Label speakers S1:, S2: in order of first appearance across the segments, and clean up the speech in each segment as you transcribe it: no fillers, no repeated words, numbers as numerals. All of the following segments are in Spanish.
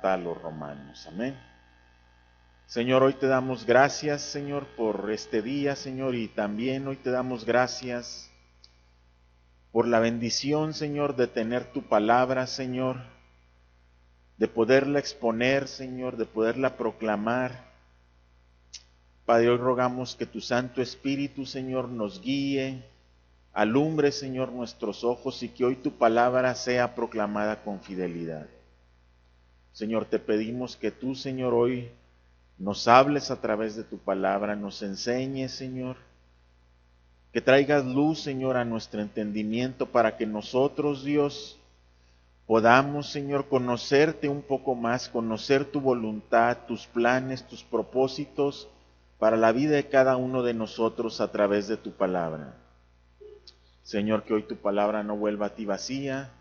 S1: a los romanos. Amén. Señor, hoy te damos gracias, Señor, por este día, Señor, y también hoy te damos gracias por la bendición, Señor, de tener tu palabra, Señor, de poderla exponer, Señor, de poderla proclamar. Padre, hoy rogamos que tu Santo Espíritu, Señor, nos guíe, alumbre, Señor, nuestros ojos y que hoy tu palabra sea proclamada con fidelidad. Señor, te pedimos que tú, Señor, hoy nos hables a través de tu palabra, nos enseñes, Señor, que traigas luz, Señor, a nuestro entendimiento para que nosotros, Dios, podamos, Señor, conocerte un poco más, conocer tu voluntad, tus planes, tus propósitos para la vida de cada uno de nosotros a través de tu palabra. Señor, que hoy tu palabra no vuelva a ti vacía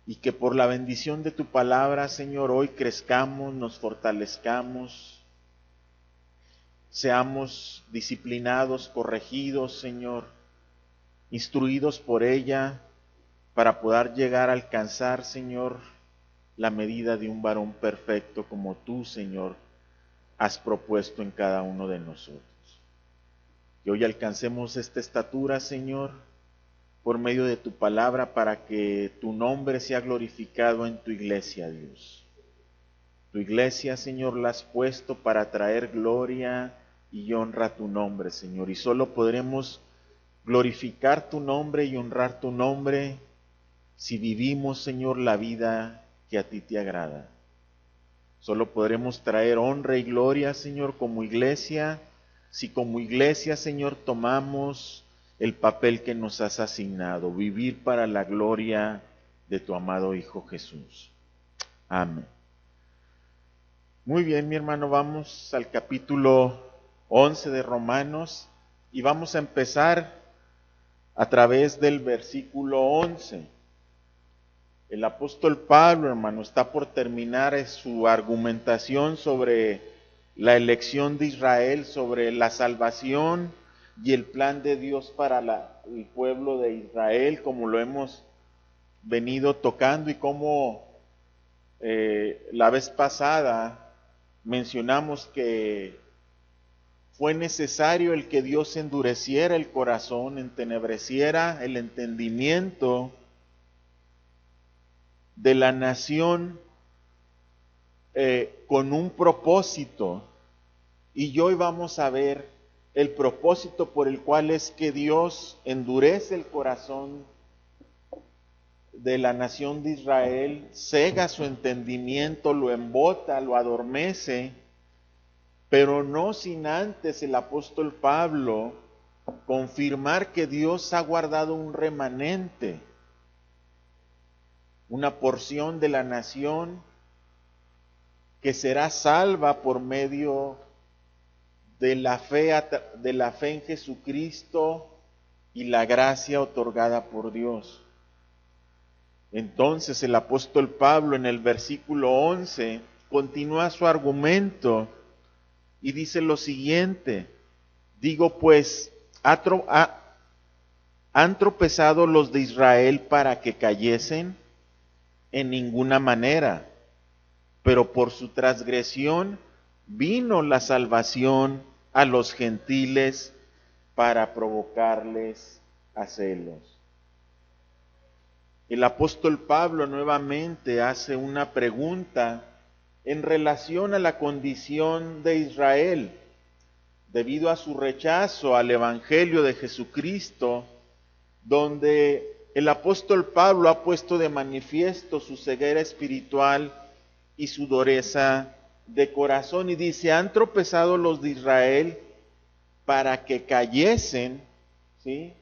S1: y que por la bendición de tu palabra, Señor, hoy crezcamos, nos fortalezcamos, seamos disciplinados, corregidos, Señor, instruidos por ella para poder llegar a alcanzar, Señor, la medida de un varón perfecto como tú, Señor, has propuesto en cada uno de nosotros. Que hoy alcancemos esta estatura, Señor, por medio de tu palabra para que tu nombre sea glorificado en tu iglesia, Dios. Tu iglesia, Señor, la has puesto para traer gloria y honra a tu nombre, Señor. Y solo podremos glorificar tu nombre y honrar tu nombre si vivimos, Señor, la vida que a ti te agrada. Solo podremos traer honra y gloria, Señor, como iglesia, si como iglesia, Señor, tomamos el papel que nos has asignado, vivir para la gloria de tu amado Hijo Jesús. Amén. Muy bien, mi hermano, vamos al capítulo 11 de Romanos y vamos a empezar a través del versículo 11. El apóstol Pablo, hermano, está por terminar su argumentación sobre la elección de Israel, sobre la salvación y el plan de Dios para el pueblo de Israel, como lo hemos venido tocando y como la vez pasada mencionamos que fue necesario el que Dios endureciera el corazón, entenebreciera el entendimiento de la nación con un propósito. Y hoy vamos a ver el propósito por el cual es que Dios endurece el corazón de la nación de Israel, cega su entendimiento, lo embota, lo adormece, pero no sin antes el apóstol Pablo confirmar que Dios ha guardado un remanente, una porción de la nación que será salva por medio de la fe en Jesucristo y la gracia otorgada por Dios. Entonces el apóstol Pablo en el versículo 11 continúa su argumento y dice lo siguiente: digo pues, ¿han tropezado los de Israel para que cayesen? En ninguna manera, pero por su transgresión vino la salvación a los gentiles para provocarles a celos. El apóstol Pablo nuevamente hace una pregunta en relación a la condición de Israel. Debido a su rechazo al Evangelio de Jesucristo, donde el apóstol Pablo ha puesto de manifiesto su ceguera espiritual y su dureza de corazón, y dice: han tropezado los de Israel para que cayesen, ¿sí?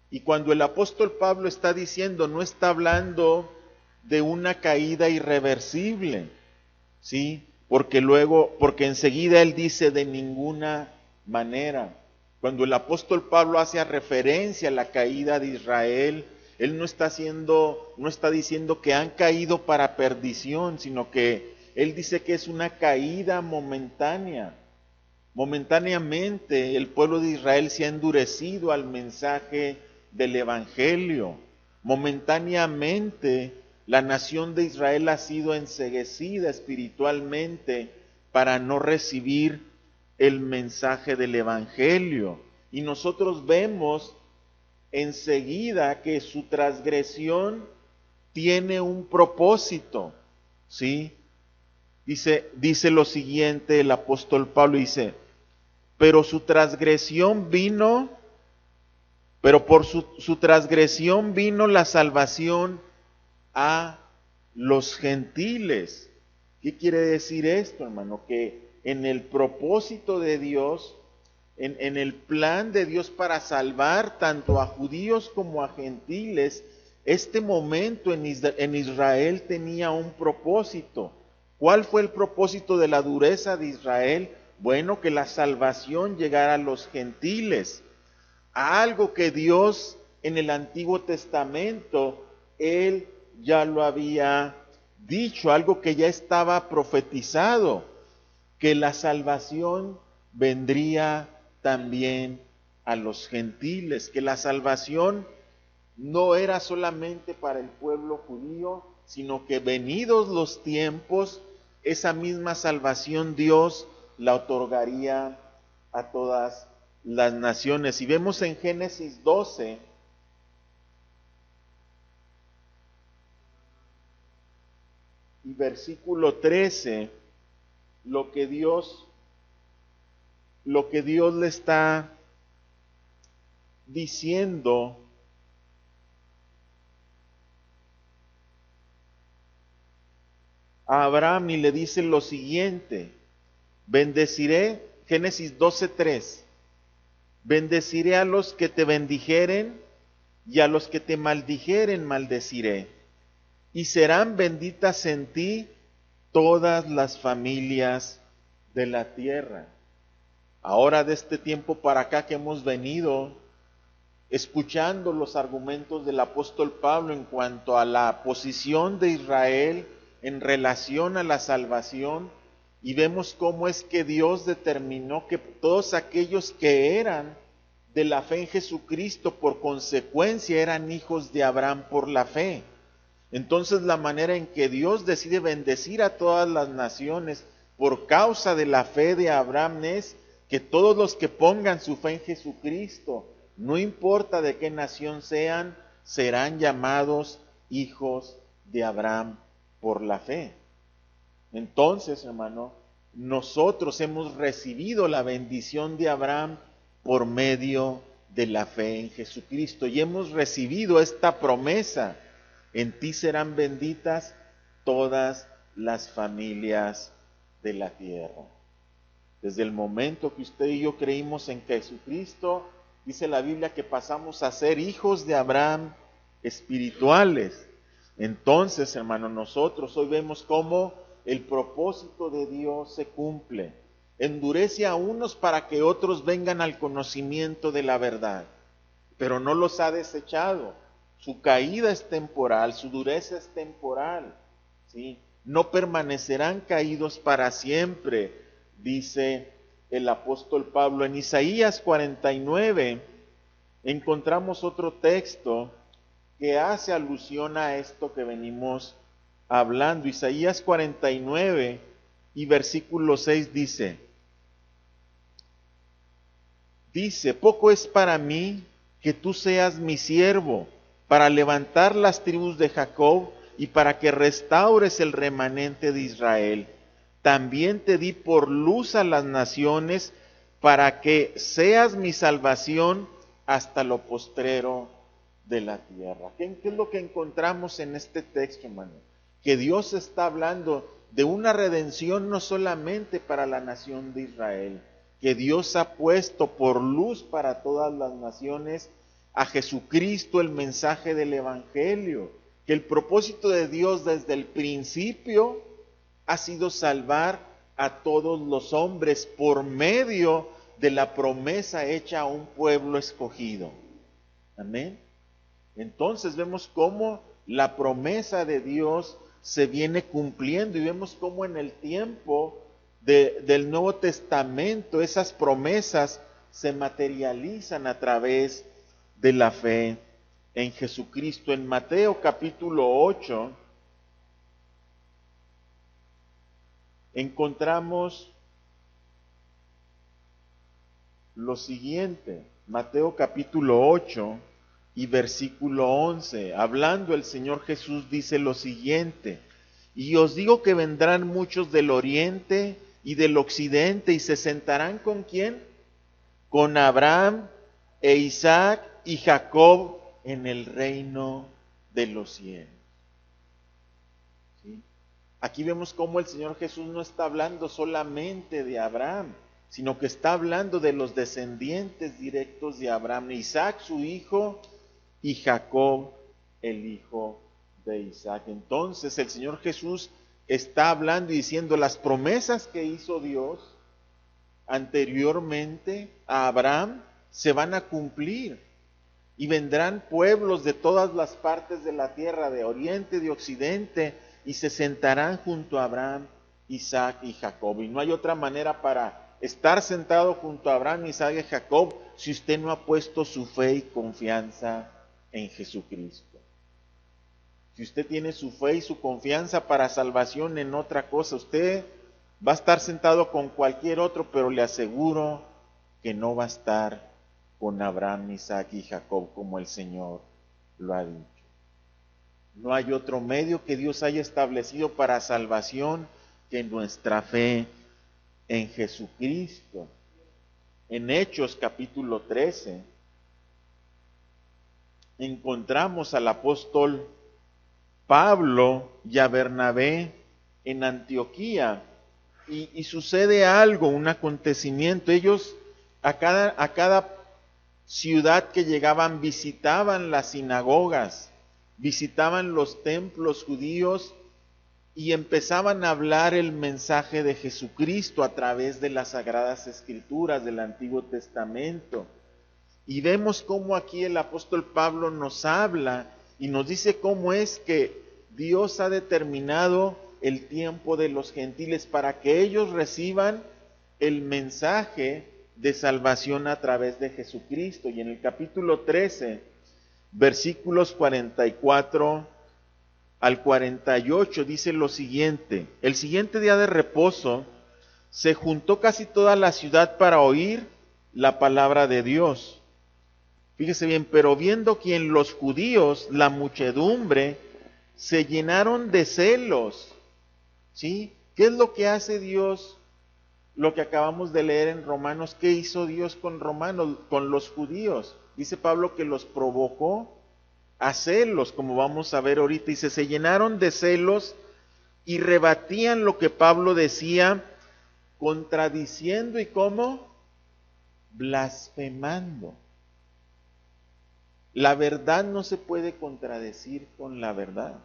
S1: Y cuando el apóstol Pablo está diciendo, no está hablando de una caída irreversible, ¿sí? Porque enseguida él dice de ninguna manera. Cuando el apóstol Pablo hace referencia a la caída de Israel, él no está diciendo que han caído para perdición, sino que él dice que es una caída momentánea. Momentáneamente el pueblo de Israel se ha endurecido al mensaje del Evangelio. Momentáneamente La nación de Israel ha sido enceguecida espiritualmente para no recibir el mensaje del Evangelio. Y nosotros vemos enseguida que su transgresión tiene un propósito, ¿sí? Dice lo siguiente el apóstol Pablo, dice, pero su transgresión vino, pero por su transgresión vino la salvación a los gentiles. ¿Qué quiere decir esto, hermano? Que en el propósito de Dios, en el plan de Dios para salvar tanto a judíos como a gentiles, este momento en Israel tenía un propósito. ¿Cuál fue el propósito de la dureza de Israel? Bueno, que la salvación llegara a los gentiles, a algo que Dios en el Antiguo Testamento, Él ya lo había dicho, algo que ya estaba profetizado, que la salvación vendría también a los gentiles, que la salvación no era solamente para el pueblo judío, sino que venidos los tiempos, esa misma salvación Dios la otorgaría a todas las naciones. Y vemos en Génesis 12, y versículo 13, lo que Dios le está diciendo a Abraham, y le dice lo siguiente: bendeciré, Génesis 12:3, bendeciré a los que te bendijeren y a los que te maldijeren maldeciré, y serán benditas en ti todas las familias de la tierra. Ahora, de este tiempo para acá que hemos venido escuchando los argumentos del apóstol Pablo en cuanto a la posición de Israel en relación a la salvación, y vemos cómo es que Dios determinó que todos aquellos que eran de la fe en Jesucristo, por consecuencia, eran hijos de Abraham por la fe. Entonces, la manera en que Dios decide bendecir a todas las naciones por causa de la fe de Abraham es que todos los que pongan su fe en Jesucristo, no importa de qué nación sean, serán llamados hijos de Abraham por la fe. Entonces, hermano, nosotros hemos recibido la bendición de Abraham por medio de la fe en Jesucristo, y hemos recibido esta promesa: en ti serán benditas todas las familias de la tierra. Desde el momento que usted y yo creímos en Jesucristo, dice la Biblia que pasamos a ser hijos de Abraham espirituales. Entonces, hermano, nosotros hoy vemos cómo el propósito de Dios se cumple. Endurece a unos para que otros vengan al conocimiento de la verdad, pero no los ha desechado. Su caída es temporal, su dureza es temporal, ¿sí? No permanecerán caídos para siempre, dice el apóstol Pablo. En Isaías 49 encontramos otro texto que hace alusión a esto que venimos hablando. Isaías 49 y versículo 6 dice, poco es para mí que tú seas mi siervo, para levantar las tribus de Jacob y para que restaures el remanente de Israel. También te di por luz a las naciones, para que seas mi salvación hasta lo postrero de la tierra. ¿Qué es lo que encontramos en este texto, hermano? Que Dios está hablando de una redención no solamente para la nación de Israel, que Dios ha puesto por luz para todas las naciones a Jesucristo, el mensaje del Evangelio, que el propósito de Dios desde el principio ha sido salvar a todos los hombres por medio de la promesa hecha a un pueblo escogido. Amén. Entonces vemos cómo la promesa de Dios se viene cumpliendo, y vemos cómo en el tiempo del Nuevo Testamento esas promesas se materializan a través de la fe en Jesucristo. En Mateo capítulo 8, encontramos lo siguiente, Mateo capítulo 8 y versículo 11, hablando el Señor Jesús dice lo siguiente: y os digo que vendrán muchos del oriente y del occidente y se sentarán ¿con quién? Con Abraham e Isaac y Jacob en el reino de los cielos. ¿Sí? Aquí vemos cómo el Señor Jesús no está hablando solamente de Abraham, sino que está hablando de los descendientes directos de Abraham, Isaac su hijo y Jacob el hijo de Isaac. Entonces el Señor Jesús está hablando y diciendo las promesas que hizo Dios anteriormente a Abraham se van a cumplir y vendrán pueblos de todas las partes de la tierra, de oriente, de occidente, y se sentarán junto a Abraham, Isaac y Jacob. Y no hay otra manera para estar sentado junto a Abraham, Isaac y Jacob si usted no ha puesto su fe y confianza en Jesucristo. Si usted tiene su fe y su confianza para salvación en otra cosa, usted va a estar sentado con cualquier otro, pero le aseguro que no va a estar con Abraham, Isaac y Jacob como el Señor lo ha dicho. No hay otro medio que Dios haya establecido para salvación que nuestra fe en Jesucristo. En Hechos capítulo 13 encontramos al apóstol Pablo y a Bernabé en Antioquía y sucede algo, un acontecimiento. Ellos a cada ciudad que llegaban visitaban las sinagogas, visitaban los templos judíos y empezaban a hablar el mensaje de Jesucristo a través de las Sagradas Escrituras del Antiguo Testamento. Y vemos cómo aquí el apóstol Pablo nos habla y nos dice cómo es que Dios ha determinado el tiempo de los gentiles para que ellos reciban el mensaje de salvación a través de Jesucristo. Y en el capítulo 13, versículos 44 al 48 dice lo siguiente: el siguiente día de reposo se juntó casi toda la ciudad para oír la palabra de Dios. Fíjese bien, pero viendo que en los judíos la muchedumbre se llenaron de celos. ¿Sí? ¿Qué es lo que hace Dios? Lo que acabamos de leer en Romanos, ¿qué hizo Dios con Romanos, con los judíos? Dice Pablo que los provocó a celos, como vamos a ver ahorita. Dice, se llenaron de celos y rebatían lo que Pablo decía, contradiciendo y ¿cómo? Blasfemando. La verdad no se puede contradecir con la verdad.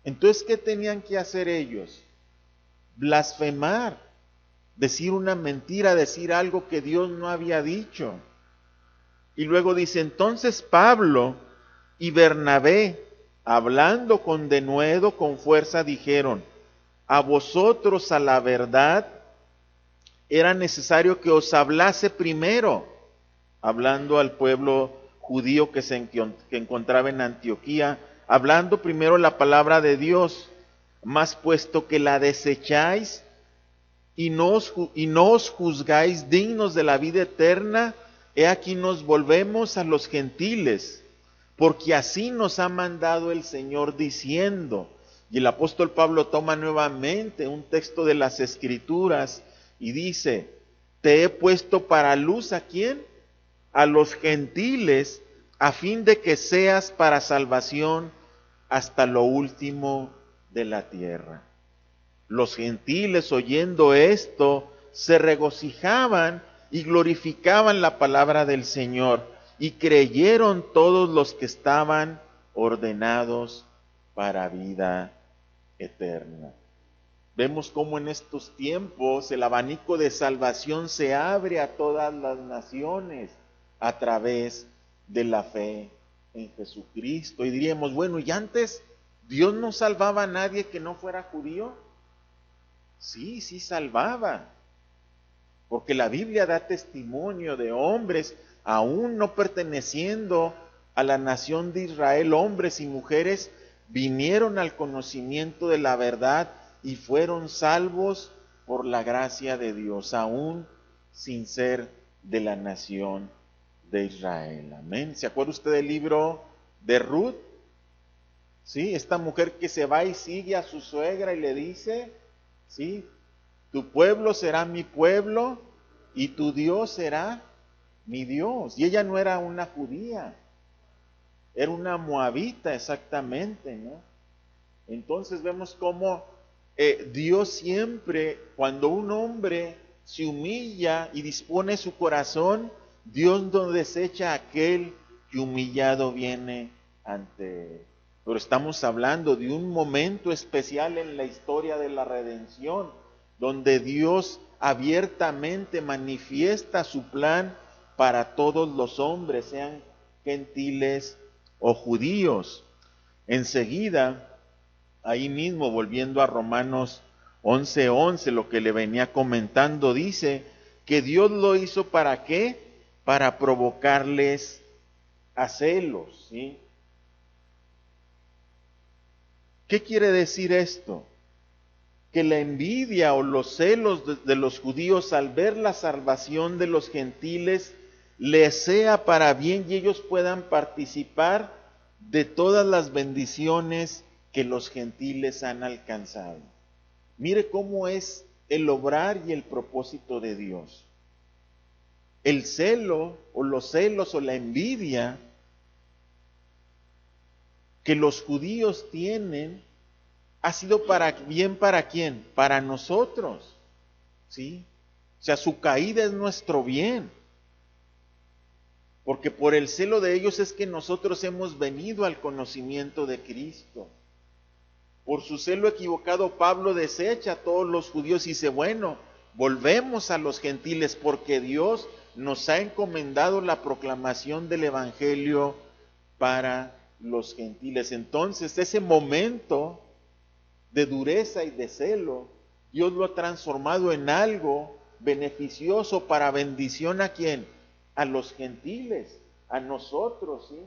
S1: Entonces, ¿qué tenían que hacer ellos? Blasfemar, decir una mentira, decir algo que Dios no había dicho. Y luego dice, entonces Pablo y Bernabé, hablando con denuedo, con fuerza, dijeron, a vosotros a la verdad era necesario que os hablase primero, hablando al pueblo judío que encontraba en Antioquía, hablando primero la palabra de Dios, mas puesto que la desecháis y no os juzgáis dignos de la vida eterna, he aquí nos volvemos a los gentiles, porque así nos ha mandado el Señor diciendo. Y el apóstol Pablo toma nuevamente un texto de las Escrituras y dice, te he puesto para luz ¿a quién? A los gentiles, a fin de que seas para salvación hasta lo último de la tierra. Los gentiles, oyendo esto, se regocijaban y glorificaban la palabra del Señor, y creyeron todos los que estaban ordenados para vida eterna. Vemos cómo en estos tiempos el abanico de salvación se abre a todas las naciones a través de la fe en Jesucristo. Y diríamos, bueno, ¿y antes Dios no salvaba a nadie que no fuera judío? Sí, sí salvaba, porque la Biblia da testimonio de hombres, aún no perteneciendo a la nación de Israel, hombres y mujeres vinieron al conocimiento de la verdad y fueron salvos por la gracia de Dios, aún sin ser de la nación de Israel. Amén. ¿Se acuerda usted del libro de Ruth? Sí, esta mujer que se va y sigue a su suegra y le dice, sí, tu pueblo será mi pueblo y tu Dios será mi Dios. Y ella no era una judía, era una moabita exactamente, ¿no? Entonces vemos cómo Dios siempre, cuando un hombre se humilla y dispone su corazón, Dios no desecha a aquel que humillado viene ante él. Pero estamos hablando de un momento especial en la historia de la redención, donde Dios abiertamente manifiesta su plan para todos los hombres, sean gentiles o judíos. Enseguida, ahí mismo, volviendo a Romanos 11:11, lo que le venía comentando, dice que Dios lo hizo ¿para qué? Para provocarles a celos, ¿sí? ¿Qué quiere decir esto? Que la envidia o los celos de los judíos al ver la salvación de los gentiles les sea para bien y ellos puedan participar de todas las bendiciones que los gentiles han alcanzado. Mire cómo es el obrar y el propósito de Dios. El celo o los celos o la envidia que los judíos tienen ha sido para bien ¿para quién? Para nosotros, ¿sí? O sea, su caída es nuestro bien. Porque por el celo de ellos es que nosotros hemos venido al conocimiento de Cristo. Por su celo equivocado, Pablo desecha a todos los judíos y dice, bueno, volvemos a los gentiles porque Dios nos ha encomendado la proclamación del Evangelio para los gentiles. Entonces, ese momento de dureza y de celo, Dios lo ha transformado en algo beneficioso para bendición ¿a quién? A los gentiles, a nosotros, ¿sí?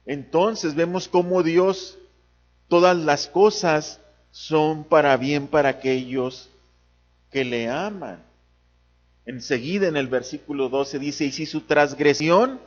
S1: Entonces vemos cómo Dios, todas las cosas son para bien para aquellos que le aman. Enseguida en el versículo 12 dice, y si su transgresión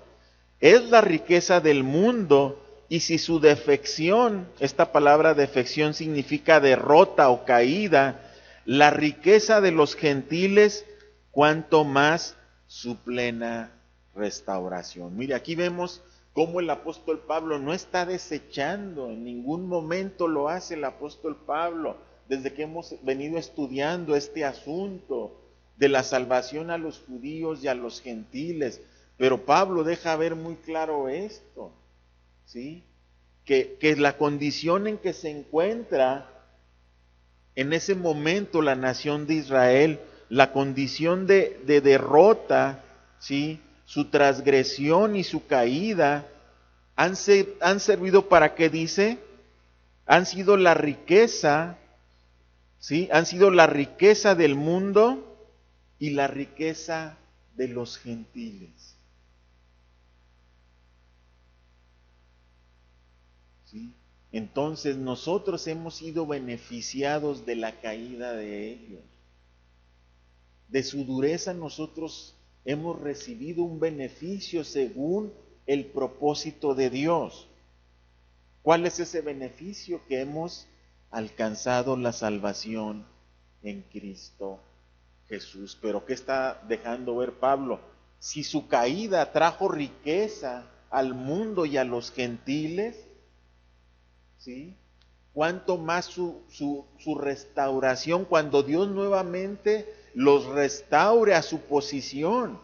S1: es la riqueza del mundo, y si su defección, esta palabra defección significa derrota o caída, la riqueza de los gentiles, cuanto más su plena restauración. Mire, aquí vemos cómo el apóstol Pablo no está desechando, en ningún momento lo hace el apóstol Pablo, desde que hemos venido estudiando este asunto de la salvación a los judíos y a los gentiles. Pero Pablo deja ver muy claro esto, ¿sí? Que la condición en que se encuentra en ese momento la nación de Israel, la condición de derrota, ¿sí? Su transgresión y su caída, han servido para qué dice, han sido la riqueza, ¿sí? Han sido la riqueza del mundo y la riqueza de los gentiles. ¿Sí? Entonces nosotros hemos sido beneficiados de la caída de ellos. De su dureza nosotros hemos recibido un beneficio según el propósito de Dios. ¿Cuál es ese beneficio? Que hemos alcanzado la salvación en Cristo Jesús. Pero ¿qué está dejando ver Pablo? Si su caída trajo riqueza al mundo y a los gentiles, ¿sí? Cuánto más su restauración, cuando Dios nuevamente los restaure a su posición,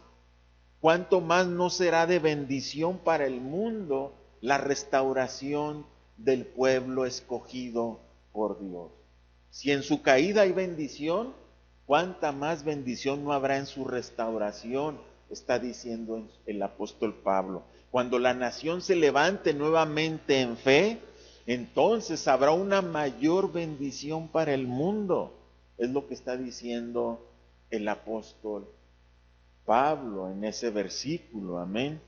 S1: cuánto más no será de bendición para el mundo la restauración del pueblo escogido por Dios. Si en su caída hay bendición, cuánta más bendición no habrá en su restauración, está diciendo el apóstol Pablo. Cuando la nación se levante nuevamente en fe, entonces habrá una mayor bendición para el mundo. Es lo que está diciendo el apóstol Pablo en ese versículo. Amén.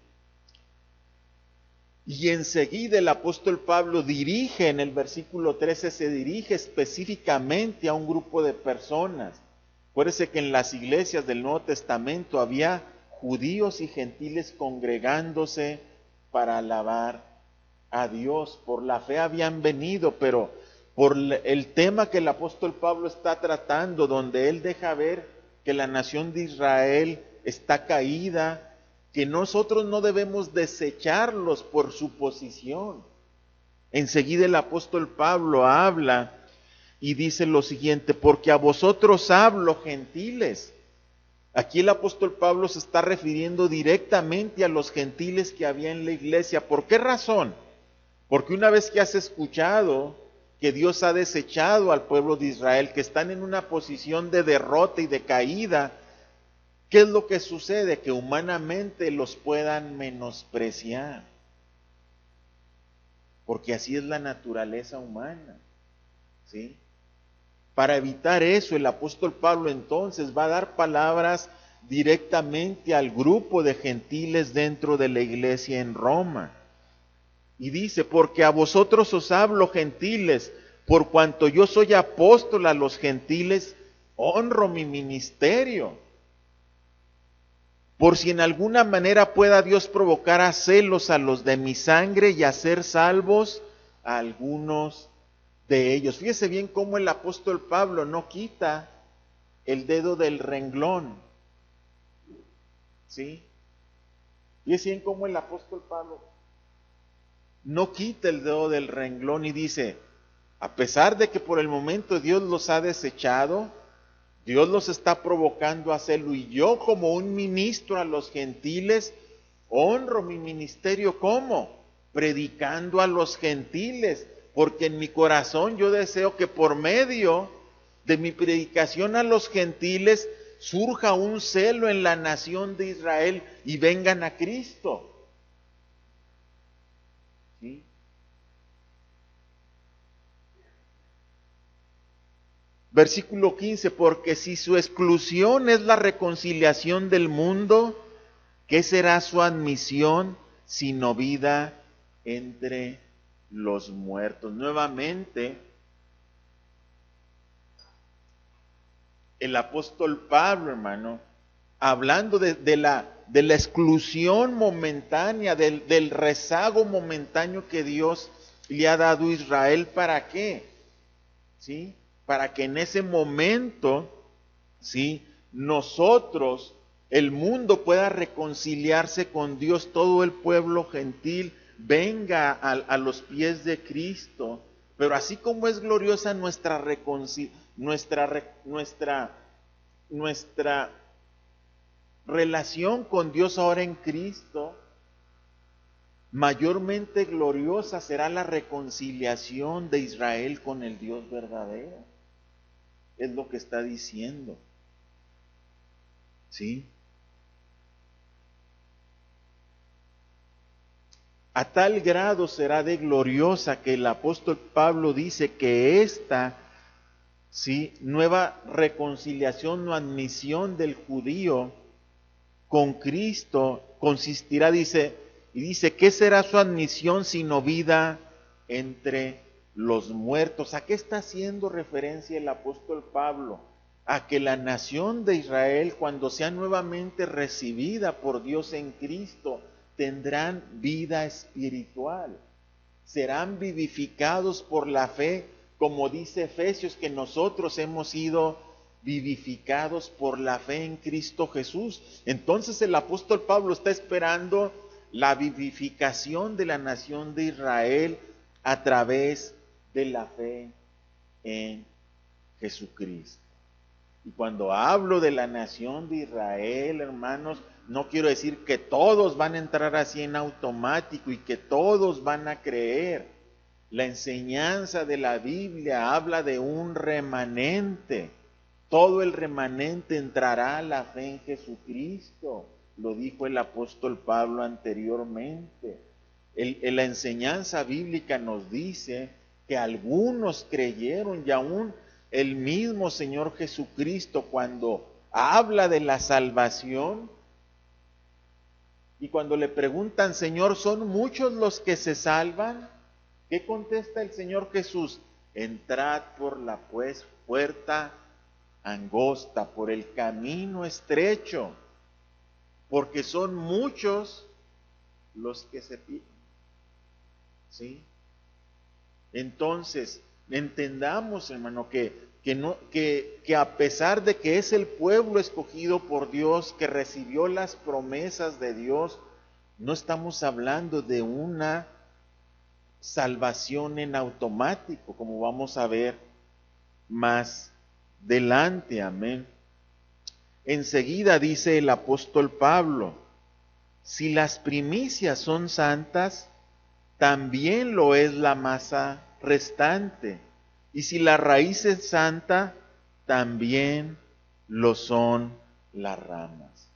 S1: Y enseguida el apóstol Pablo dirige, en el versículo 13, se dirige específicamente a un grupo de personas. Acuérdense que en las iglesias del Nuevo Testamento había judíos y gentiles congregándose para alabar a Dios. Por la fe habían venido, pero por el tema que el apóstol Pablo está tratando, donde él deja ver que la nación de Israel está caída, que nosotros no debemos desecharlos por su posición. Enseguida el apóstol Pablo habla y dice lo siguiente: porque a vosotros hablo, gentiles. Aquí el apóstol Pablo se está refiriendo directamente a los gentiles que había en la iglesia. ¿Por qué razón? Porque una vez que has escuchado que Dios ha desechado al pueblo de Israel, que están en una posición de derrota y de caída, ¿qué es lo que sucede? Que humanamente los puedan menospreciar. Porque así es la naturaleza humana, ¿sí? Para evitar eso, el apóstol Pablo entonces va a dar palabras directamente al grupo de gentiles dentro de la iglesia en Roma. Y dice: porque a vosotros os hablo, gentiles, por cuanto yo soy apóstol a los gentiles, honro mi ministerio. Por si en alguna manera pueda Dios provocar a celos a los de mi sangre y hacer salvos a algunos de ellos. Fíjese bien cómo el apóstol Pablo no quita el dedo del renglón, ¿sí? Fíjese bien cómo el apóstol Pablo no quita el dedo del renglón y dice: a pesar de que por el momento Dios los ha desechado, Dios los está provocando a hacerlo, y yo como un ministro a los gentiles honro mi ministerio. ¿Cómo? Predicando a los gentiles, porque en mi corazón yo deseo que por medio de mi predicación a los gentiles surja un celo en la nación de Israel y vengan a Cristo. ¿Sí? Versículo 15: porque si su exclusión es la reconciliación del mundo, ¿qué será su admisión sino vida entre los muertos? Nuevamente, el apóstol Pablo, hermano, hablando de la exclusión momentánea, del rezago momentáneo que Dios le ha dado a Israel. ¿Para qué? ¿Sí? Para que en ese momento, ¿sí?, nosotros, el mundo, pueda reconciliarse con Dios, todo el pueblo gentil venga a los pies de Cristo. Pero así como es gloriosa nuestra relación con Dios ahora en Cristo, mayormente gloriosa será la reconciliación de Israel con el Dios verdadero. Es lo que está diciendo. ¿Sí? A tal grado será de gloriosa que el apóstol Pablo dice que esta, ¿sí?, nueva reconciliación o admisión del judío con Cristo consistirá, dice, y dice: ¿qué será su admisión sino vida entre los muertos? ¿A qué está haciendo referencia el apóstol Pablo? A que la nación de Israel, cuando sea nuevamente recibida por Dios en Cristo, tendrán vida espiritual, serán vivificados por la fe, como dice Efesios, que nosotros hemos sido vivificados por la fe en Cristo Jesús. Entonces el apóstol Pablo está esperando la vivificación de la nación de Israel a través de la fe en Jesucristo. Y cuando hablo de la nación de Israel, hermanos, no quiero decir que todos van a entrar así en automático y que todos van a creer. La enseñanza de la Biblia habla de un remanente. Todo el remanente entrará a la fe en Jesucristo. Lo dijo el apóstol Pablo anteriormente. La enseñanza bíblica nos dice que algunos creyeron, y aún el mismo Señor Jesucristo, cuando habla de la salvación, Y cuando le preguntan, Señor, ¿son muchos los que se salvan? ¿Qué contesta el Señor Jesús? Entrad por la puerta angosta, por el camino estrecho, porque son muchos los que se pierden. ¿Sí? Entonces, entendamos, hermano, que a pesar de que es el pueblo escogido por Dios, que recibió las promesas de Dios, no estamos hablando de una salvación en automático, como vamos a ver más adelante, amén. Enseguida dice el apóstol Pablo, si las primicias son santas, también lo es la masa restante. Y si la raíz es santa, también lo son las ramas.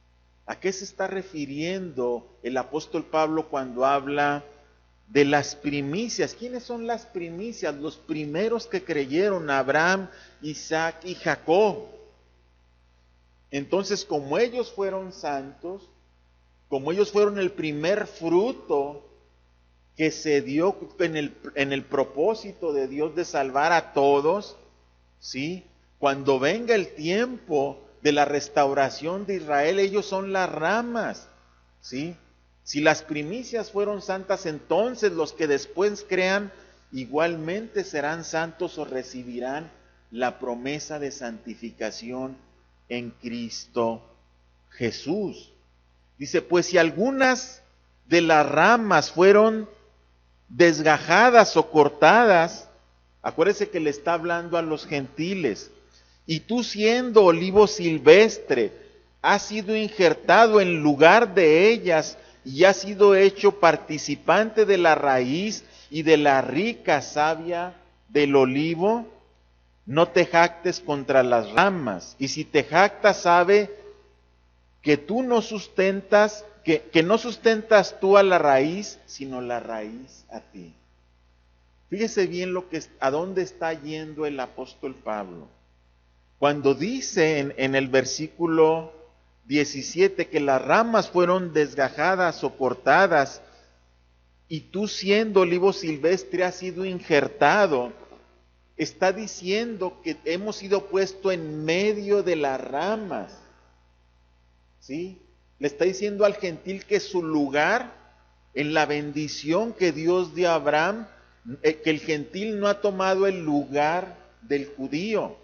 S1: ¿A qué se está refiriendo el apóstol Pablo cuando habla de las primicias? ¿Quiénes son las primicias? Los primeros que creyeron, Abraham, Isaac y Jacob. Entonces, como ellos fueron santos, como ellos fueron el primer fruto que se dio en el propósito de Dios de salvar a todos, ¿sí? Cuando venga el tiempo de la restauración de Israel, ellos son las ramas, ¿sí? Si las primicias fueron santas, entonces los que después crean igualmente serán santos o recibirán la promesa de santificación en Cristo Jesús. Dice, pues si algunas de las ramas fueron desgajadas o cortadas, acuérdese que le está hablando a los gentiles, y tú siendo olivo silvestre, has sido injertado en lugar de ellas y has sido hecho participante de la raíz y de la rica savia del olivo, no te jactes contra las ramas, y si te jactas, sabe que tú no sustentas, que no sustentas tú a la raíz, sino la raíz a ti. Fíjese bien a dónde está yendo el apóstol Pablo. Cuando dice en el versículo 17 que las ramas fueron desgajadas o cortadas, y tú siendo olivo silvestre has sido injertado, está diciendo que hemos sido puestos en medio de las ramas. ¿Sí? Le está diciendo al gentil que su lugar en la bendición que Dios dio a Abraham, que el gentil no ha tomado el lugar del judío,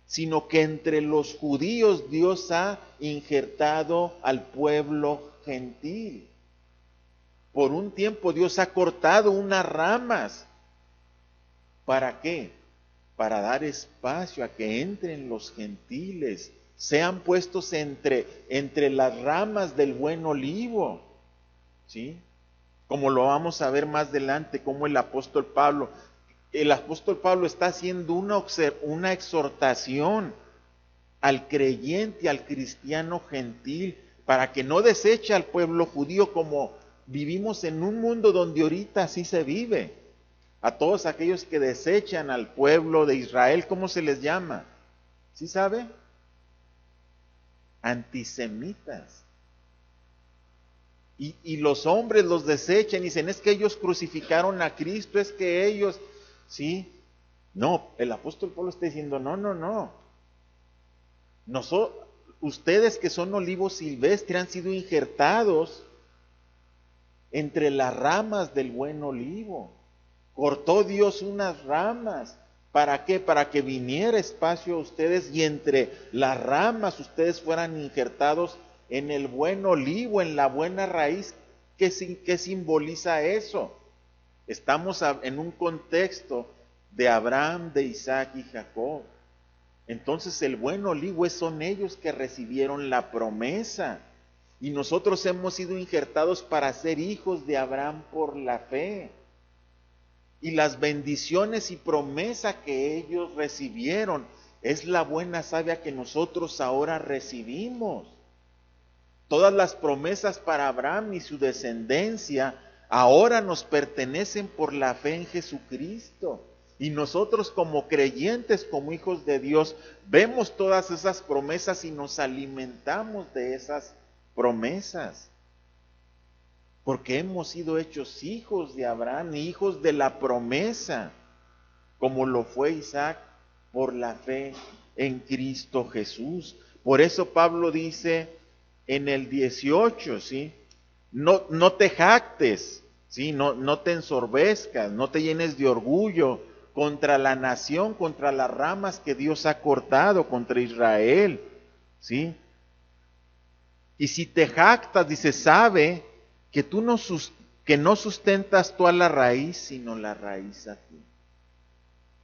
S1: sino que entre los judíos Dios ha injertado al pueblo gentil. Por un tiempo Dios ha cortado unas ramas. ¿Para qué? Para dar espacio a que entren los gentiles, sean puestos entre las ramas del buen olivo, ¿sí? Como lo vamos a ver más adelante, como el apóstol Pablo está haciendo una exhortación al creyente, al cristiano gentil, para que no deseche al pueblo judío, como vivimos en un mundo donde ahorita así se vive. A todos aquellos que desechan al pueblo de Israel, ¿cómo se les llama? ¿Sí sabe? Antisemitas. Y los hombres los desechan y dicen, es que ellos crucificaron a Cristo, es que ellos, ¿sí? No, el apóstol Pablo está diciendo, no. Ustedes que son olivos silvestres han sido injertados entre las ramas del buen olivo. Cortó Dios unas ramas. ¿Para qué? Para que viniera espacio a ustedes y entre las ramas ustedes fueran injertados en el buen olivo, en la buena raíz. ¿Qué simboliza eso? Estamos en un contexto de Abraham, de Isaac y Jacob. Entonces el buen olivo son ellos que recibieron la promesa. Y nosotros hemos sido injertados para ser hijos de Abraham por la fe. Y las bendiciones y promesa que ellos recibieron es la buena savia que nosotros ahora recibimos. Todas las promesas para Abraham y su descendencia ahora nos pertenecen por la fe en Jesucristo. Y nosotros como creyentes, como hijos de Dios, vemos todas esas promesas y nos alimentamos de esas promesas. porque hemos sido hechos hijos de Abraham, hijos de la promesa, como lo fue Isaac por la fe en Cristo Jesús. Por eso Pablo dice en el 18, ¿sí? No te jactes, ¿sí? No te ensorbezcas, no te llenes de orgullo contra la nación, contra las ramas que Dios ha cortado, contra Israel, ¿sí? Y si te jactas, dice, sabe que que no sustentas tú a la raíz, sino la raíz a ti.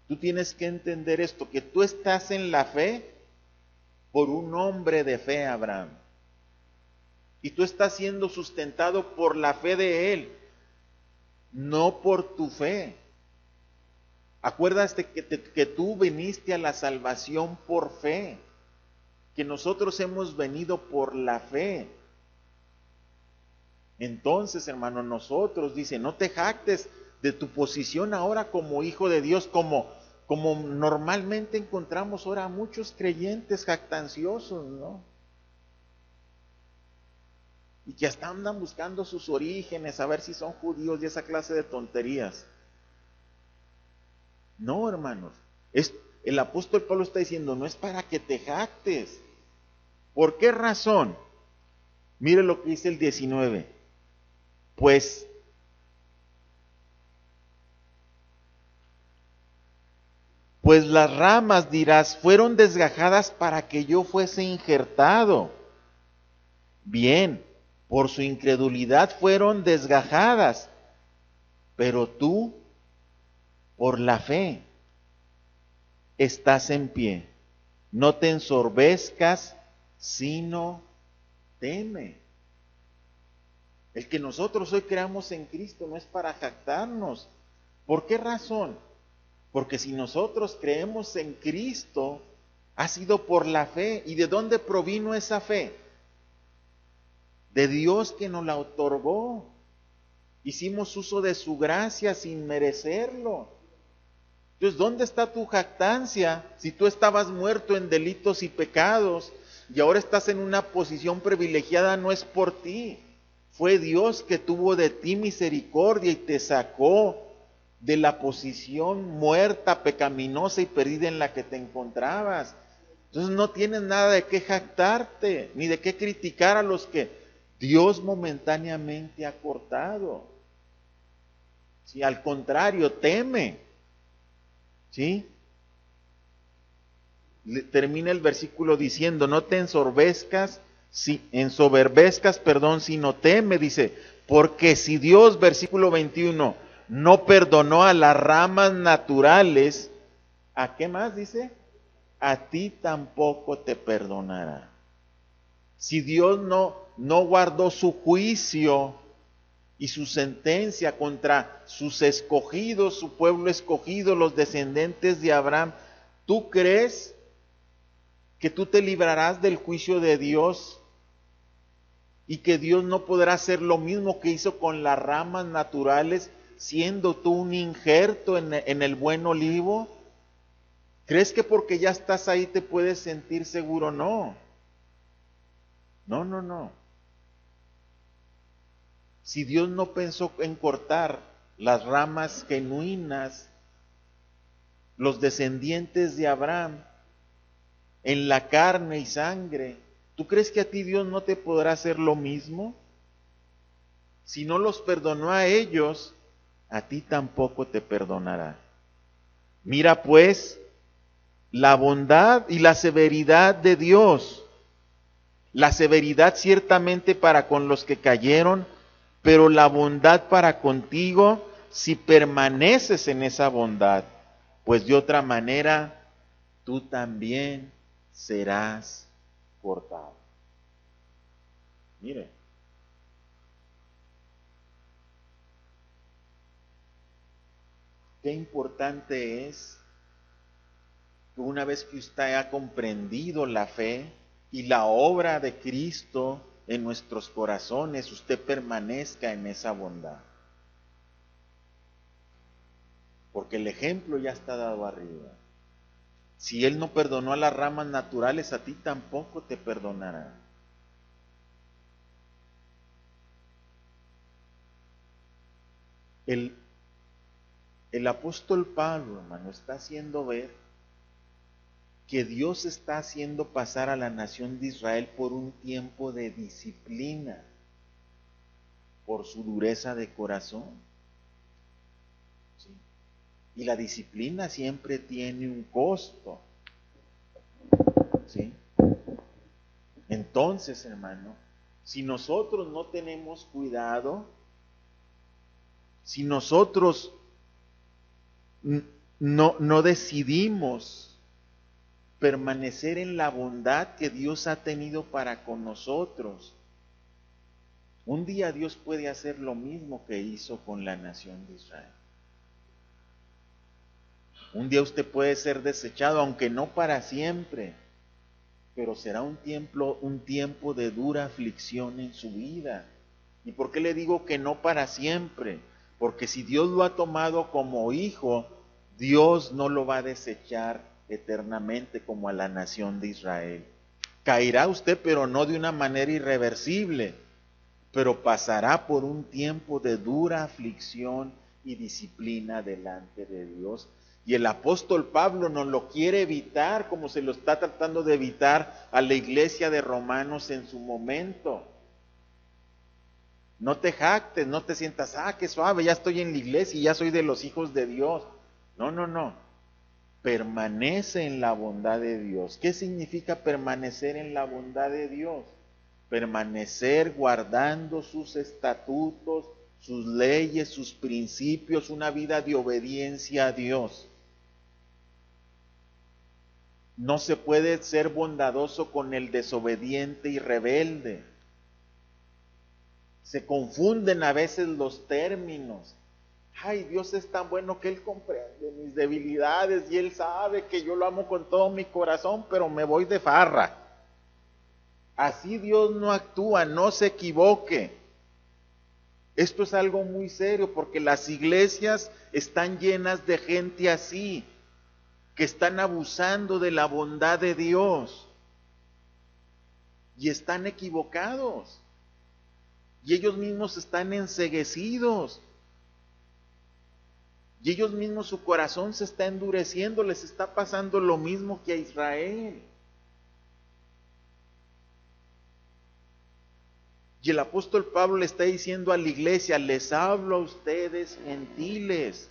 S1: Tú tienes que entender esto, que tú estás en la fe por un hombre de fe, Abraham. Y tú estás siendo sustentado por la fe de él, no por tu fe. Acuérdate que tú viniste a la salvación por fe, que nosotros hemos venido por la fe. Entonces, hermano, nosotros, dice, no te jactes de tu posición ahora como hijo de Dios, como normalmente encontramos ahora muchos creyentes jactanciosos, ¿no? Y que hasta andan buscando sus orígenes, a ver si son judíos y esa clase de tonterías. No, hermanos, el apóstol Pablo está diciendo, no es para que te jactes. ¿Por qué razón? Mire lo que dice el 19. Pues las ramas, dirás, fueron desgajadas para que yo fuese injertado. Bien, por su incredulidad fueron desgajadas, pero tú, por la fe, estás en pie. No te ensorbezcas, sino teme. El que nosotros hoy creamos en Cristo no es para jactarnos. ¿Por qué razón? Porque si nosotros creemos en Cristo, ha sido por la fe. ¿Y de dónde provino esa fe? De Dios que nos la otorgó. Hicimos uso de su gracia sin merecerlo. Entonces, ¿dónde está tu jactancia si tú estabas muerto en delitos y pecados y ahora estás en una posición privilegiada? No es por ti. Fue Dios que tuvo de ti misericordia y te sacó de la posición muerta, pecaminosa y perdida en la que te encontrabas. Entonces no tienes nada de qué jactarte, ni de qué criticar a los que Dios momentáneamente ha cortado. ¿Sí? Al contrario, teme. ¿Sí? Termina el versículo diciendo, no te ensoberbezcas, sino teme, dice, porque si Dios, versículo 21, no perdonó a las ramas naturales, ¿a qué más dice? A ti tampoco te perdonará. Si Dios no guardó su juicio y su sentencia contra sus escogidos, su pueblo escogido, los descendientes de Abraham, ¿tú crees que tú te librarás del juicio de Dios y que Dios no podrá hacer lo mismo que hizo con las ramas naturales, siendo tú un injerto en el buen olivo? ¿Crees que porque ya estás ahí te puedes sentir seguro? No. No. Si Dios no pensó en cortar las ramas genuinas, los descendientes de Abraham, en la carne y sangre, ¿tú crees que a ti Dios no te podrá hacer lo mismo? Si no los perdonó a ellos, a ti tampoco te perdonará. Mira pues la bondad y la severidad de Dios. La severidad ciertamente para con los que cayeron, pero la bondad para contigo si permaneces en esa bondad, pues de otra manera tú también serás cortado. Mire, qué importante es que una vez que usted ha comprendido la fe y la obra de Cristo en nuestros corazones, usted permanezca en esa bondad. Porque el ejemplo ya está dado arriba. Si Él no perdonó a las ramas naturales, a ti tampoco te perdonará. El, el apóstol Pablo, hermano, está haciendo ver que Dios está haciendo pasar a la nación de Israel por un tiempo de disciplina, por su dureza de corazón. ¿Sí? Y la disciplina siempre tiene un costo. ¿Sí? Entonces, hermano, si nosotros no tenemos cuidado, si nosotros no decidimos permanecer en la bondad que Dios ha tenido para con nosotros, un día Dios puede hacer lo mismo que hizo con la nación de Israel. Un día usted puede ser desechado, aunque no para siempre, pero será un tiempo de dura aflicción en su vida. ¿Y por qué le digo que no para siempre? Porque si Dios lo ha tomado como hijo, Dios no lo va a desechar eternamente como a la nación de Israel. Caerá usted, pero no de una manera irreversible, pero pasará por un tiempo de dura aflicción y disciplina delante de Dios. Y el apóstol Pablo nos lo quiere evitar, como se lo está tratando de evitar a la iglesia de Romanos en su momento. No te jactes, no te sientas, qué suave, ya estoy en la iglesia y ya soy de los hijos de Dios. No. Permanece en la bondad de Dios. ¿Qué significa permanecer en la bondad de Dios? Permanecer guardando sus estatutos, sus leyes, sus principios, una vida de obediencia a Dios. No se puede ser bondadoso con el desobediente y rebelde. Se confunden a veces los términos. Ay, Dios es tan bueno que Él comprende mis debilidades y Él sabe que yo lo amo con todo mi corazón, pero me voy de farra. Así Dios no actúa, no se equivoque. Esto es algo muy serio porque las iglesias están llenas de gente así, que están abusando de la bondad de Dios y están equivocados. Y ellos mismos están enceguecidos. Y ellos mismos su corazón se está endureciendo, les está pasando lo mismo que a Israel. Y el apóstol Pablo le está diciendo a la iglesia, les hablo a ustedes gentiles,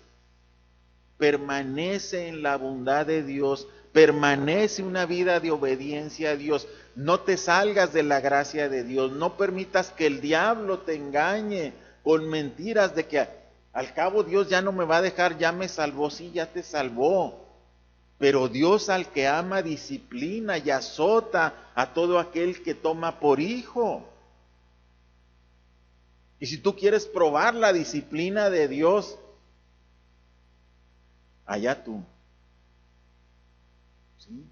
S1: permanece en la bondad de Dios, permanece una vida de obediencia a Dios, no te salgas de la gracia de Dios, no permitas que el diablo te engañe con mentiras de que al cabo Dios ya no me va a dejar, ya me salvó, sí, ya te salvó. Pero Dios al que ama disciplina y azota a todo aquel que toma por hijo. Y si tú quieres probar la disciplina de Dios, allá tú. ¿Sí?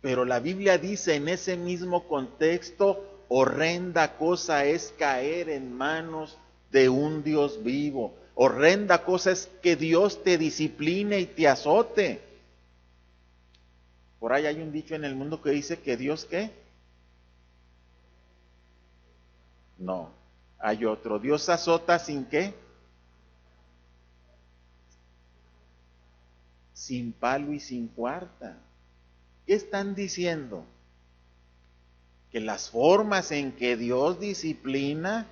S1: Pero la Biblia dice en ese mismo contexto, horrenda cosa es caer en manos de un Dios vivo. Horrenda cosa es que Dios te discipline y te azote. Por ahí hay un dicho en el mundo que dice que Dios, ¿qué? No, hay otro. Dios azota sin qué? Sin palo y sin cuarta. ¿Qué están diciendo? Que las formas en que Dios disciplina,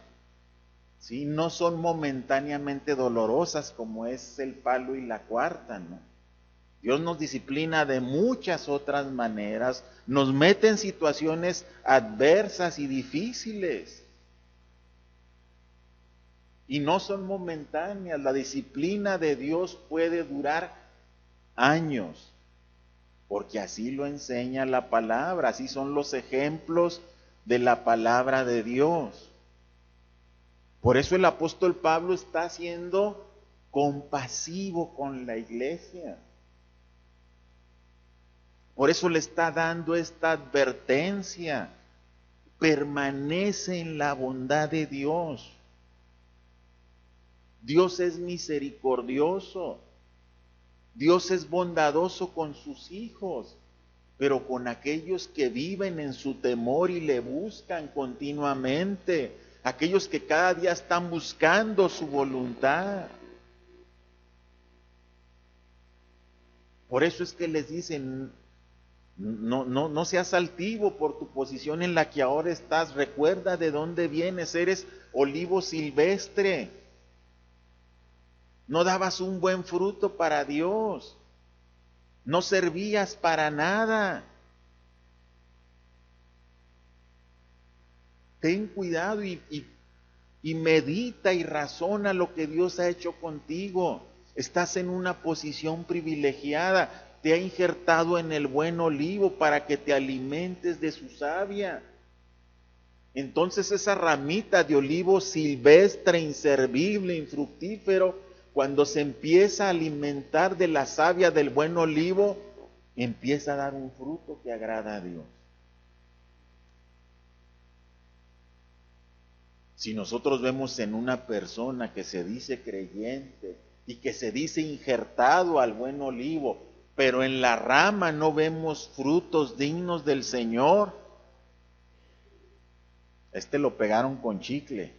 S1: ¿sí?, no son momentáneamente dolorosas como es el palo y la cuarta, ¿no? Dios nos disciplina de muchas otras maneras, nos mete en situaciones adversas y difíciles. Y no son momentáneas, la disciplina de Dios puede durar años, porque así lo enseña la palabra, así son los ejemplos de la palabra de Dios. Por eso el apóstol Pablo está siendo compasivo con la iglesia. Por eso le está dando esta advertencia. Permanece en la bondad de Dios. Dios es misericordioso. Dios es bondadoso con sus hijos, pero con aquellos que viven en su temor y le buscan continuamente. aquellos que cada día están buscando su voluntad. Por eso es que les dicen, no seas altivo por tu posición en la que ahora estás. Recuerda de dónde vienes, eres olivo silvestre. No dabas un buen fruto para Dios. No servías para nada. Ten cuidado y medita y razona lo que Dios ha hecho contigo. Estás en una posición privilegiada. Te ha injertado en el buen olivo para que te alimentes de su savia. Entonces esa ramita de olivo silvestre, inservible, infructífero, cuando se empieza a alimentar de la savia del buen olivo, empieza a dar un fruto que agrada a Dios. Si nosotros vemos en una persona que se dice creyente y que se dice injertado al buen olivo, pero en la rama no vemos frutos dignos del Señor, lo pegaron con chicle.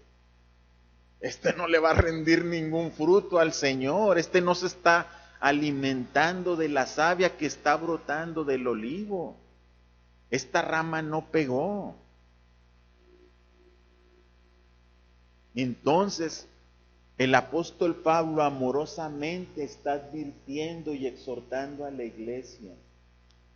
S1: No le va a rendir ningún fruto al Señor. No se está alimentando de la savia que está brotando del olivo. Esta rama no pegó. Entonces, el apóstol Pablo amorosamente está advirtiendo y exhortando a la iglesia: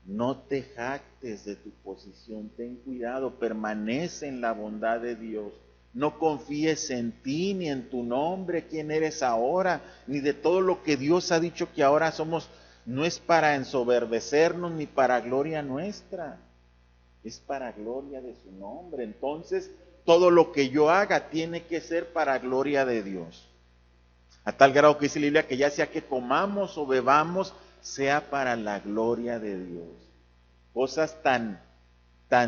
S1: no te jactes de tu posición, ten cuidado, permanece en la bondad de Dios. No confíes en ti, ni en tu nombre, quién eres ahora, ni de todo lo que Dios ha dicho que ahora somos. No es para ensoberbecernos ni para gloria nuestra, es para gloria de su nombre. Entonces, todo lo que yo haga tiene que ser para gloria de Dios. A tal grado que dice la Biblia que ya sea que comamos o bebamos, sea para la gloria de Dios. Cosas tan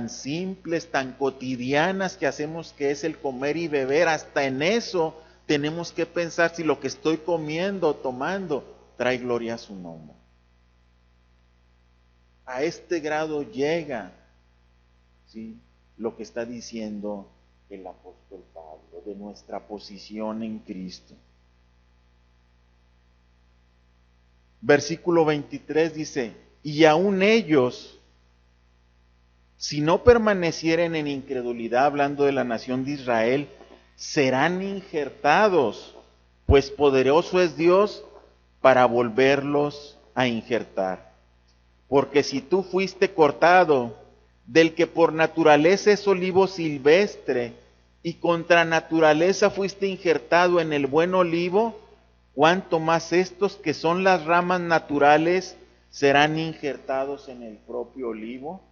S1: simples, tan cotidianas que hacemos, que es el comer y beber. Hasta en eso tenemos que pensar si lo que estoy comiendo o tomando trae gloria a su nombre. A este grado llega, ¿sí?, lo que está diciendo el apóstol Pablo de nuestra posición en Cristo. Versículo 23 dice: y aún ellos, si no permanecieren en incredulidad, hablando de la nación de Israel, serán injertados, pues poderoso es Dios para volverlos a injertar. Porque si tú fuiste cortado del que por naturaleza es olivo silvestre, y contra naturaleza fuiste injertado en el buen olivo, cuánto más estos que son las ramas naturales serán injertados en el propio olivo.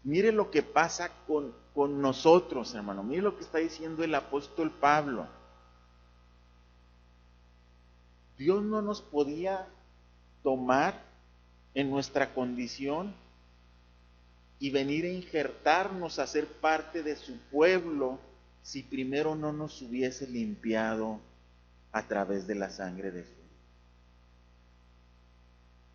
S1: Mire lo que pasa con nosotros, hermano. Mire lo que está diciendo el apóstol Pablo. Dios no nos podía tomar en nuestra condición y venir a injertarnos a ser parte de su pueblo si primero no nos hubiese limpiado a través de la sangre de Jesús.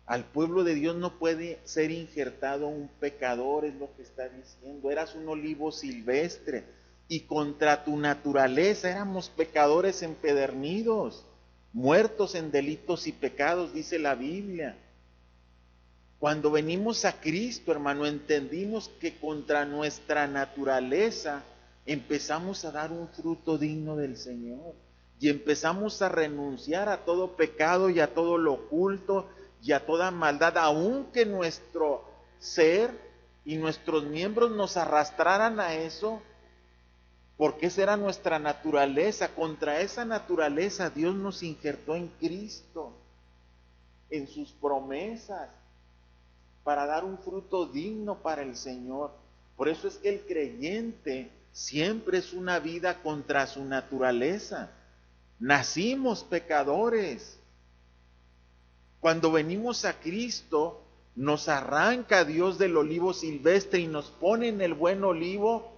S1: Al pueblo de Dios no puede ser injertado un pecador, es lo que está diciendo. Eras un olivo silvestre y contra tu naturaleza éramos pecadores empedernidos, muertos en delitos y pecados, dice la Biblia. Cuando venimos a Cristo, hermano, entendimos que contra nuestra naturaleza empezamos a dar un fruto digno del Señor y empezamos a renunciar a todo pecado y a todo lo oculto y a toda maldad, aunque nuestro ser y nuestros miembros nos arrastraran a eso, porque esa era nuestra naturaleza. Contra esa naturaleza Dios nos injertó en Cristo, en sus promesas, para dar un fruto digno para el Señor. Por eso es que el creyente siempre es una vida contra su naturaleza. Nacimos pecadores. Cuando venimos a Cristo, nos arranca Dios del olivo silvestre y nos pone en el buen olivo,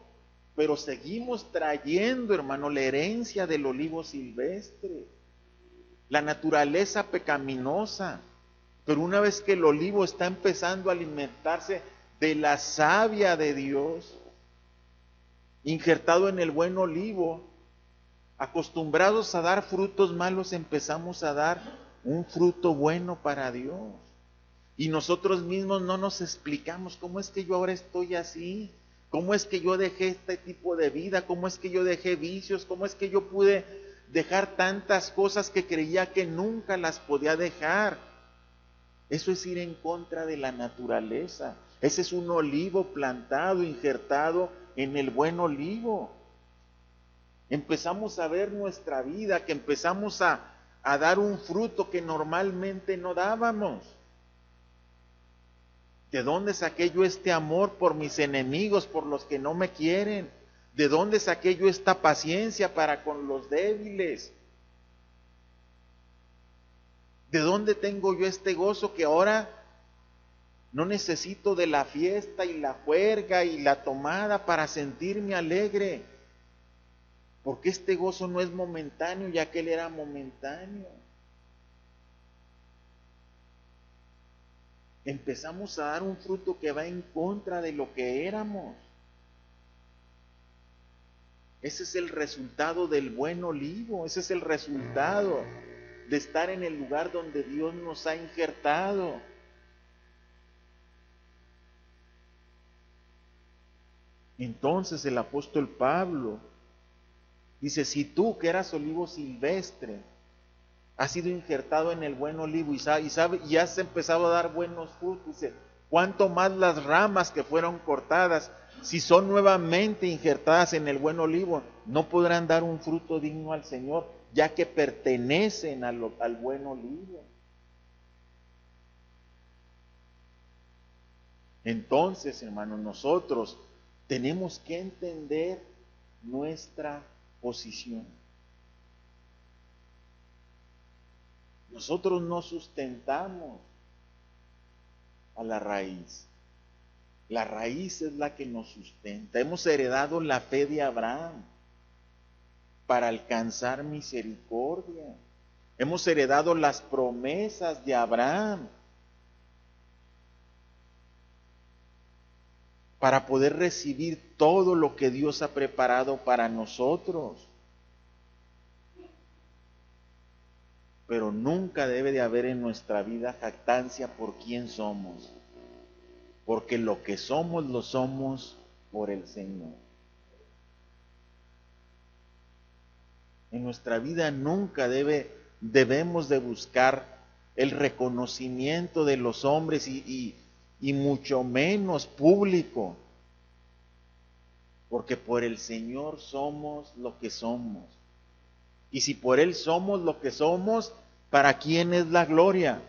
S1: pero seguimos trayendo, hermano, la herencia del olivo silvestre, la naturaleza pecaminosa. Pero una vez que el olivo está empezando a alimentarse de la savia de Dios, injertado en el buen olivo, acostumbrados a dar frutos malos, empezamos a dar un fruto bueno para Dios. Y nosotros mismos no nos explicamos cómo es que yo ahora estoy así, cómo es que yo dejé este tipo de vida, cómo es que yo dejé vicios, cómo es que yo pude dejar tantas cosas que creía que nunca las podía dejar. Eso es ir en contra de la naturaleza. Ese es un olivo plantado, injertado en el buen olivo. Empezamos a ver nuestra vida, que empezamos a dar un fruto que normalmente no dábamos. ¿De dónde saqué yo este amor por mis enemigos, por los que no me quieren? ¿De dónde saqué yo esta paciencia para con los débiles? ¿De dónde tengo yo este gozo que ahora no necesito de la fiesta y la juerga y la tomada para sentirme alegre? Porque este gozo no es momentáneo, ya que él era momentáneo. Empezamos a dar un fruto que va en contra de lo que éramos. Ese es el resultado del buen olivo, ese es el resultado de estar en el lugar donde Dios nos ha injertado. Entonces el apóstol Pablo dice, si tú que eras olivo silvestre, has sido injertado en el buen olivo y has empezado a dar buenos frutos, dice, cuánto más las ramas que fueron cortadas, si son nuevamente injertadas en el buen olivo, no podrán dar un fruto digno al Señor, ya que pertenecen al buen olivo. Entonces, hermanos, nosotros tenemos que entender nuestra posición. Nosotros no sustentamos a la raíz. La raíz es la que nos sustenta. Hemos heredado la fe de Abraham para alcanzar misericordia. Hemos heredado las promesas de Abraham para poder recibir todo lo que Dios ha preparado para nosotros. Pero nunca debe de haber en nuestra vida jactancia por quién somos, porque lo que somos lo somos por el Señor. En nuestra vida nunca debemos de buscar el reconocimiento de los hombres y mucho menos público, porque por el Señor somos lo que somos. Y si por Él somos lo que somos, ¿para quién es la gloria?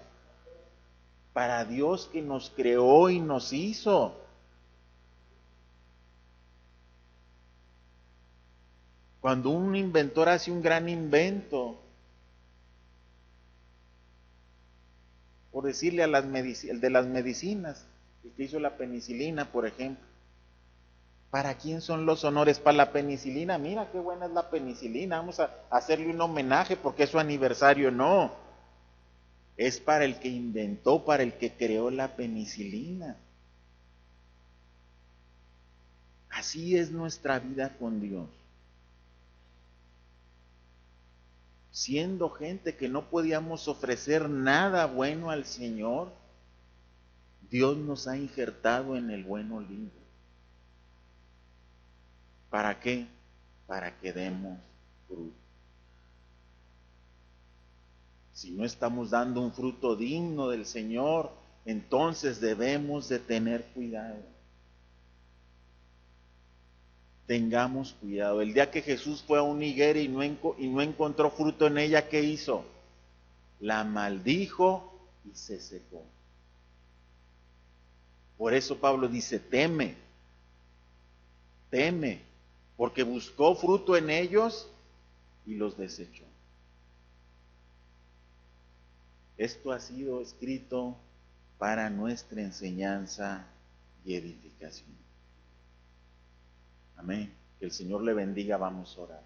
S1: Para Dios que nos creó y nos hizo. Cuando un inventor hace un gran invento, por decirle el de las medicinas, el que hizo la penicilina, por ejemplo, ¿para quién son los honores? Para la penicilina, mira qué buena es la penicilina, vamos a hacerle un homenaje porque es su aniversario. No, es para el que inventó, para el que creó la penicilina. Así es nuestra vida con Dios. Siendo gente que no podíamos ofrecer nada bueno al Señor, Dios nos ha injertado en el buen olivo. ¿Para qué? Para que demos fruto. Si no estamos dando un fruto digno del Señor, entonces debemos de tener cuidado. Tengamos cuidado. El día que Jesús fue a una higuera y no encontró fruto en ella, ¿qué hizo? La maldijo y se secó. Por eso Pablo dice, teme, porque buscó fruto en ellos y los desechó. Esto ha sido escrito para nuestra enseñanza y edificación. Amén. Que el Señor le bendiga. Vamos a orar.